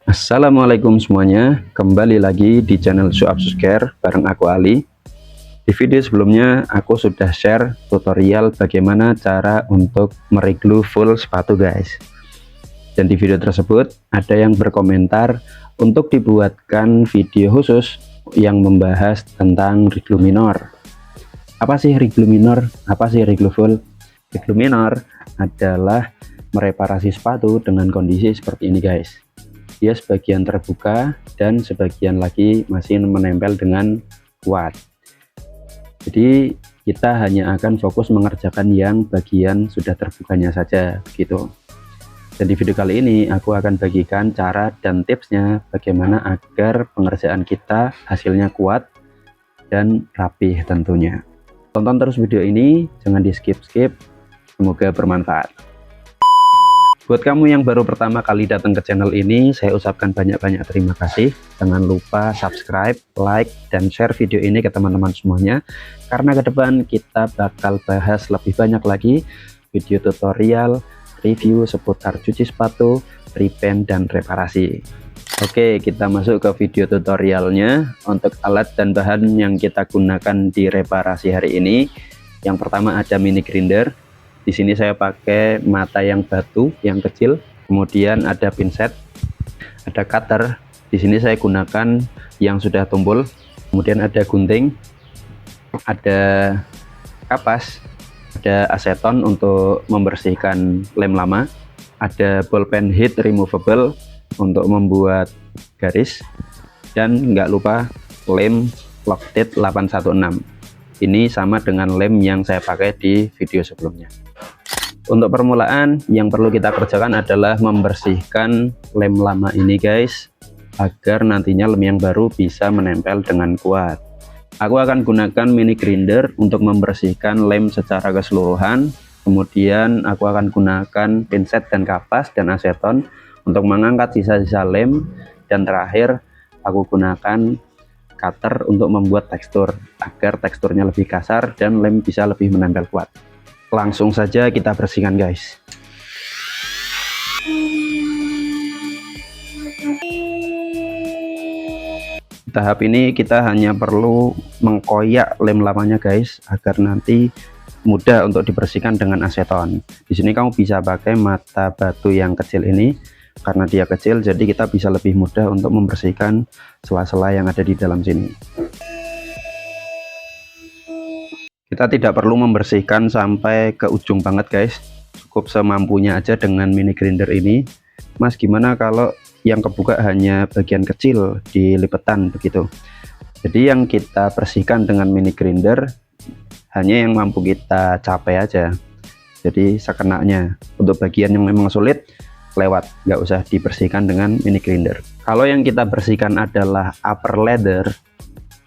Assalamualaikum semuanya, kembali lagi di channel Suapsusker bareng aku Ali. Di video sebelumnya aku sudah share tutorial bagaimana cara untuk mereglue full sepatu guys. Dan di video tersebut ada yang berkomentar untuk dibuatkan video khusus yang membahas tentang reglue minor. Apa sih reglue minor? Apa sih reglue full? Reglue minor adalah mereparasi sepatu dengan kondisi seperti ini guys. Dia sebagian terbuka dan sebagian lagi masih menempel dengan kuat. Jadi kita hanya akan fokus mengerjakan yang bagian sudah terbukanya saja begitu. Dan di video kali ini aku akan bagikan cara dan tipsnya bagaimana agar pengerjaan kita hasilnya kuat dan rapih tentunya. Tonton terus video ini, jangan di skip-skip, semoga bermanfaat. Buat kamu yang baru pertama kali datang ke channel ini, saya ucapkan banyak-banyak terima kasih. Jangan lupa subscribe, like, dan share video ini ke teman-teman semuanya. Karena ke depan kita bakal bahas lebih banyak lagi video tutorial, review seputar cuci sepatu, repaint, dan reparasi. Oke, kita masuk ke video tutorialnya. Untuk alat dan bahan yang kita gunakan di reparasi hari ini, yang pertama ada mini grinder. Di sini saya pakai mata yang batu yang kecil, kemudian ada pinset, ada cutter. Di sini saya gunakan yang sudah tumpul, kemudian ada gunting, ada kapas, ada aseton untuk membersihkan lem lama, ada bolpen heat removable untuk membuat garis, dan nggak lupa lem Lockheed 816. Ini sama dengan lem yang saya pakai di video sebelumnya. Untuk permulaan yang perlu kita kerjakan adalah membersihkan lem lama ini guys, agar nantinya lem yang baru bisa menempel dengan kuat. Aku akan gunakan mini grinder untuk membersihkan lem secara keseluruhan. Kemudian aku akan gunakan pinset dan kapas dan aseton untuk mengangkat sisa-sisa lem. Dan terakhir aku gunakan cutter untuk membuat tekstur agar teksturnya lebih kasar dan lem bisa lebih menempel kuat. Langsung saja kita bersihkan guys. Tahap ini kita hanya perlu mengkoyak lem lamanya guys, agar nanti mudah untuk dibersihkan dengan aseton. Di sini kamu bisa pakai mata batu yang kecil ini, karena dia kecil jadi kita bisa lebih mudah untuk membersihkan sela-sela yang ada di dalam sini. Kita tidak perlu membersihkan sampai ke ujung banget guys, cukup semampunya aja dengan mini grinder ini. Mas, gimana kalau yang kebuka hanya bagian kecil di lipetan begitu? Jadi yang kita bersihkan dengan mini grinder hanya yang mampu kita capai aja, jadi sekenanya. Untuk bagian yang memang sulit lewat, nggak usah dibersihkan dengan mini grinder. Kalau yang kita bersihkan adalah upper ladder,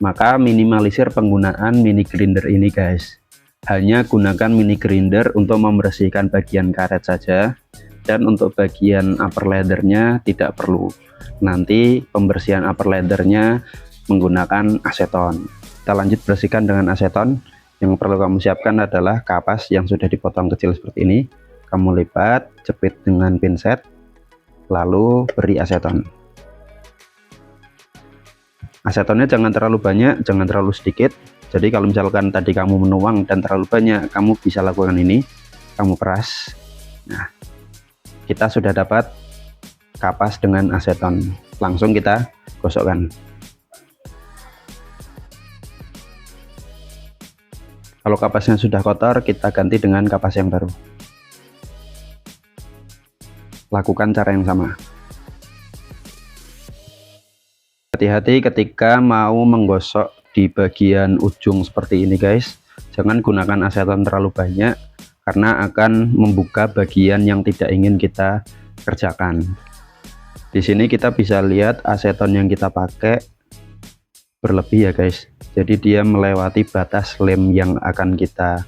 maka minimalisir penggunaan mini grinder ini guys. Hanya gunakan mini grinder untuk membersihkan bagian karet saja, dan untuk bagian upper laddernya tidak perlu. Nanti pembersihan upper laddernya menggunakan aseton. Kita lanjut bersihkan dengan aseton. Yang perlu kamu siapkan adalah kapas yang sudah dipotong kecil seperti ini. Kamu lipat, jepit dengan pinset, lalu beri aseton. Asetonnya jangan terlalu banyak, jangan terlalu sedikit. Jadi kalau misalkan tadi kamu menuang dan terlalu banyak, kamu bisa lakukan ini, kamu peras. Nah, kita sudah dapat kapas dengan aseton. Langsung kita gosokkan. Kalau kapasnya sudah kotor, kita ganti dengan kapas yang baru. Lakukan cara yang sama. Hati-hati ketika mau menggosok di bagian ujung seperti ini guys. Jangan gunakan aseton terlalu banyak, karena akan membuka bagian yang tidak ingin kita kerjakan. Di sini kita bisa lihat aseton yang kita pakai berlebih ya guys. Jadi dia melewati batas lem yang akan kita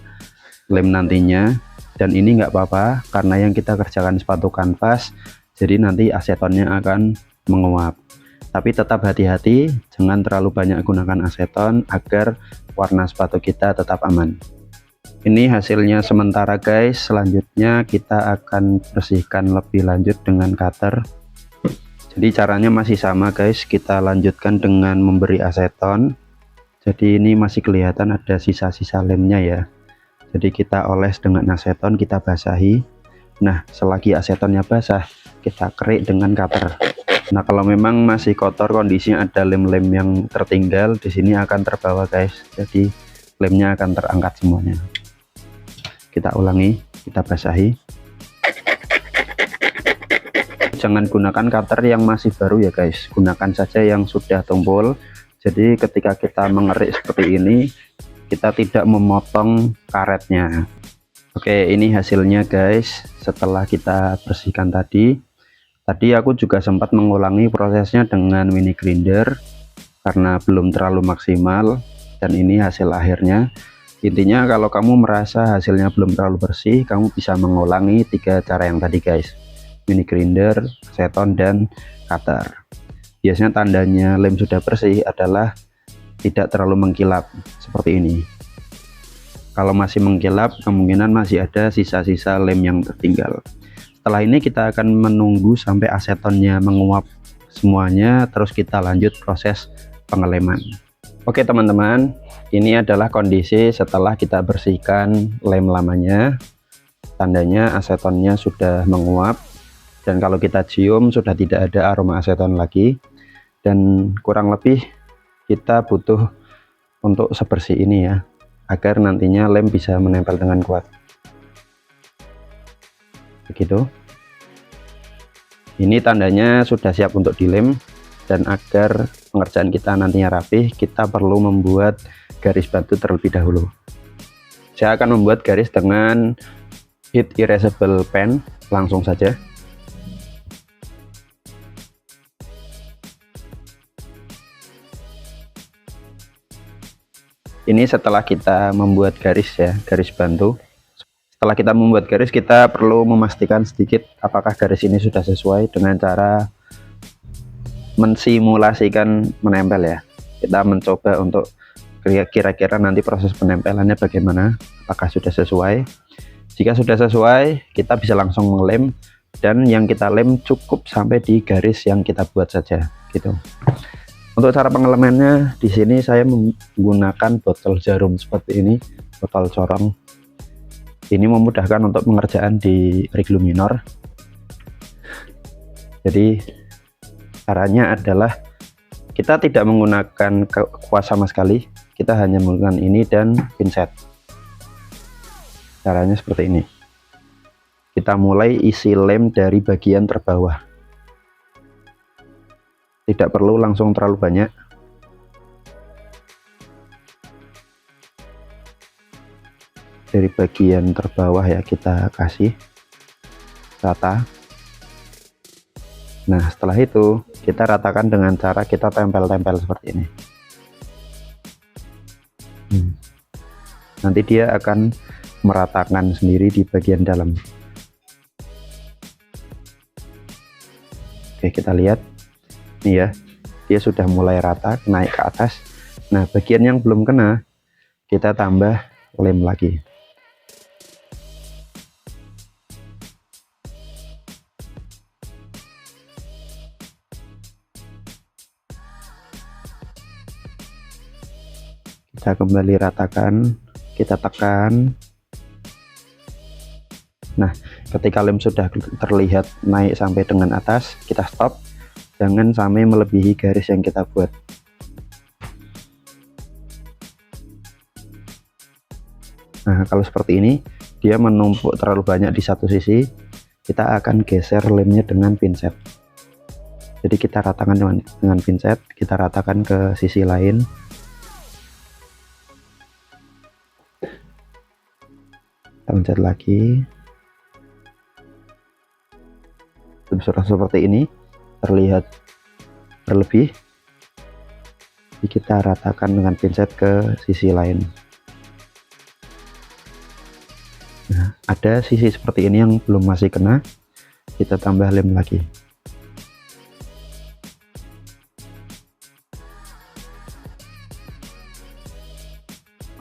lem nantinya. Dan ini nggak apa-apa, karena yang kita kerjakan sepatu kanvas, jadi nanti asetonnya akan menguap. Tapi tetap hati-hati, jangan terlalu banyak gunakan aseton agar warna sepatu kita tetap aman. Ini hasilnya sementara guys. Selanjutnya kita akan bersihkan lebih lanjut dengan cutter. Jadi caranya masih sama guys, kita lanjutkan dengan memberi aseton. Jadi ini masih kelihatan ada sisa-sisa lemnya ya. Jadi kita oles dengan aseton, kita basahi. Nah, selagi asetonnya basah, kita kerik dengan cutter. Nah, kalau memang masih kotor, kondisinya ada lem-lem yang tertinggal, di sini akan terbawa guys. Jadi lemnya akan terangkat semuanya. Kita ulangi, kita basahi. Jangan gunakan cutter yang masih baru ya guys, gunakan saja yang sudah tumpul. Jadi ketika kita mengerik seperti ini, kita tidak memotong karetnya. Oke, ini hasilnya guys setelah kita bersihkan tadi aku juga sempat mengulangi prosesnya dengan mini grinder karena belum terlalu maksimal, dan ini hasil akhirnya. Intinya kalau kamu merasa hasilnya belum terlalu bersih, kamu bisa mengulangi 3 cara yang tadi guys: mini grinder, aseton, dan cutter. Biasanya tandanya lem sudah bersih adalah tidak terlalu mengkilap seperti ini. Kalau masih mengkilap, kemungkinan masih ada sisa-sisa lem yang tertinggal. Setelah ini kita akan menunggu sampai asetonnya menguap semuanya, terus kita lanjut proses pengeleman. Oke teman-teman, ini adalah kondisi setelah kita bersihkan lem lamanya. Tandanya asetonnya sudah menguap, dan kalau kita cium sudah tidak ada aroma aseton lagi, dan kurang lebih kita butuh untuk sebersih ini ya, agar nantinya lem bisa menempel dengan kuat. Begitu. Ini tandanya sudah siap untuk dilem, dan agar pengerjaan kita nantinya rapih, kita perlu membuat garis batu terlebih dahulu. Saya akan membuat garis dengan heat erasable pen, langsung saja. Ini setelah kita membuat garis ya, garis bantu. Setelah kita membuat garis, kita perlu memastikan sedikit apakah garis ini sudah sesuai dengan cara mensimulasikan menempel ya. Kita mencoba untuk kira-kira nanti proses penempelannya bagaimana, apakah sudah sesuai. Jika sudah sesuai, kita bisa langsung mengelem, dan yang kita lem cukup sampai di garis yang kita buat saja gitu. Untuk cara pengelemannya, di sini saya menggunakan botol jarum seperti ini, botol corong. Ini memudahkan untuk pengerjaan di rig luminor. Jadi caranya adalah kita tidak menggunakan kuas sama sekali, kita hanya menggunakan ini dan pinset. Caranya seperti ini. Kita mulai isi lem dari bagian terbawah, tidak perlu langsung terlalu banyak. Dari bagian terbawah ya, kita kasih rata. Nah setelah itu kita ratakan dengan cara kita tempel-tempel seperti ini. Nanti dia akan meratakan sendiri di bagian dalam. Oke, kita lihat nih ya, dia sudah mulai rata naik ke atas. Nah bagian yang belum kena, kita tambah lem lagi. Kita kembali ratakan, kita tekan. Nah ketika lem sudah terlihat naik sampai dengan atas, kita stop, jangan sampai melebihi garis yang kita buat. Nah kalau seperti ini, dia menumpuk terlalu banyak di satu sisi, kita akan geser lemnya dengan pinset. Jadi kita ratakan dengan pinset, kita ratakan ke sisi lain. Kita pencet lagi. Seperti ini, terlihat berlebih. Jadi kita ratakan dengan pinset ke sisi lain. Nah, ada sisi seperti ini yang belum masih kena, kita tambah lem lagi.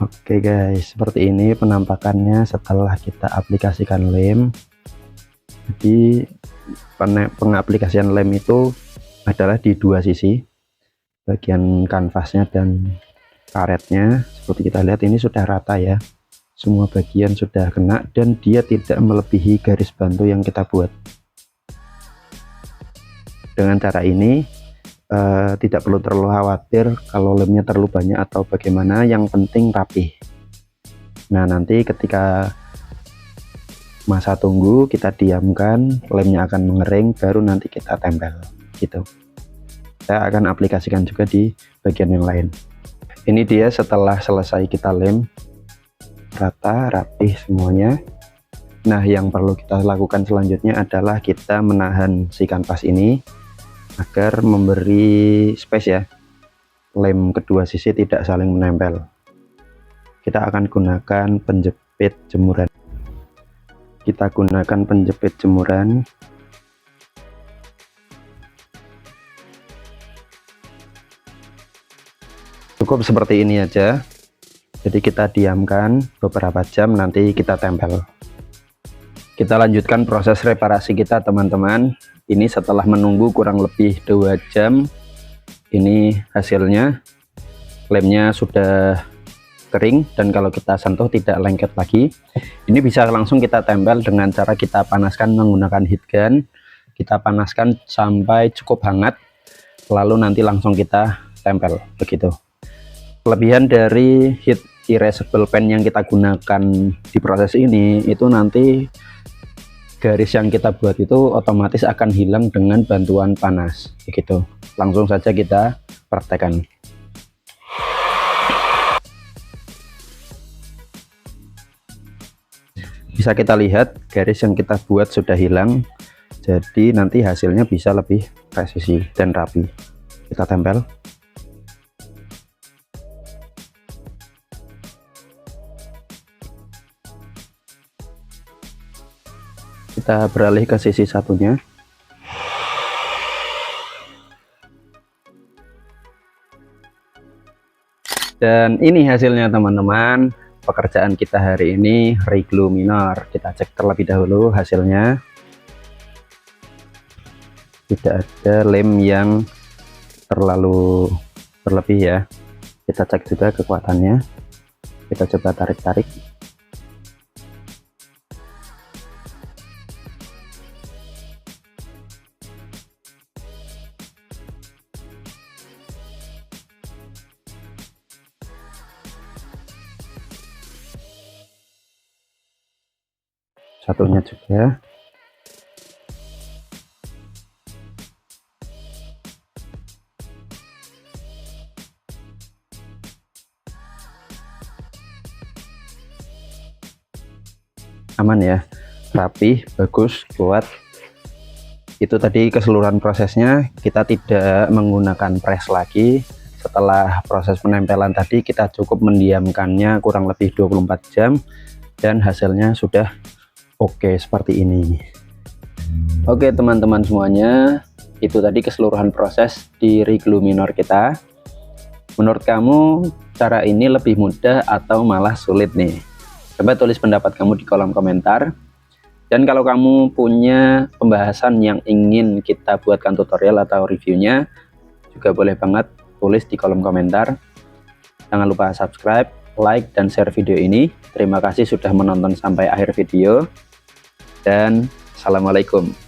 Oke guys, seperti ini penampakannya setelah kita aplikasikan lem. Jadi pengaplikasian lem itu adalah di dua sisi, bagian kanvasnya dan karetnya. Seperti kita lihat ini sudah rata ya, semua bagian sudah kena dan dia tidak melebihi garis bantu yang kita buat. Dengan cara ini tidak perlu terlalu khawatir kalau lemnya terlalu banyak atau bagaimana, yang penting rapih. Nah, nanti ketika masa tunggu kita diamkan, lemnya akan mengering, baru nanti kita tempel gitu. Saya akan aplikasikan juga di bagian yang lain. Ini dia setelah selesai kita lem, rata, rapih semuanya. Nah, yang perlu kita lakukan selanjutnya adalah kita menahan si kanvas ini agar memberi space ya, lem kedua sisi tidak saling menempel. Kita akan gunakan penjepit jemuran. Kita gunakan penjepit jemuran. Cukup seperti ini aja. Jadi kita diamkan beberapa jam, nanti kita tempel. Kita lanjutkan proses reparasi kita, teman-teman. Ini setelah menunggu kurang lebih 2 jam. Ini hasilnya. Lemnya sudah kering dan kalau kita sentuh tidak lengket lagi. Ini bisa langsung kita tempel dengan cara kita panaskan menggunakan heat gun. Kita panaskan sampai cukup hangat, lalu nanti langsung kita tempel begitu. Kelebihan dari heat erasable pen yang kita gunakan di proses ini, itu nanti garis yang kita buat itu otomatis akan hilang dengan bantuan panas begitu. Langsung saja kita praktekkan. Bisa kita lihat garis yang kita buat sudah hilang, jadi nanti hasilnya bisa lebih presisi dan rapi. Kita tempel. Kita beralih ke sisi satunya. Dan ini hasilnya, teman-teman. Pekerjaan kita hari ini reglue minor. Kita cek terlebih dahulu hasilnya. Tidak ada lem yang terlalu berlebih ya. Kita cek juga kekuatannya. Kita coba tarik-tarik. Satunya juga. Aman ya, rapi, bagus, kuat. Itu tadi keseluruhan prosesnya. Kita tidak menggunakan press lagi. Setelah proses penempelan tadi, kita cukup mendiamkannya kurang lebih 24 jam dan hasilnya sudah oke seperti ini. Oke teman-teman semuanya, itu tadi keseluruhan proses di reglue minor kita. Menurut kamu cara ini lebih mudah atau malah sulit nih? Coba tulis pendapat kamu di kolom komentar. Dan kalau kamu punya pembahasan yang ingin kita buatkan tutorial atau reviewnya, juga boleh banget tulis di kolom komentar. Jangan lupa subscribe, like, dan share video ini. Terima kasih sudah menonton sampai akhir video. Dan assalamualaikum.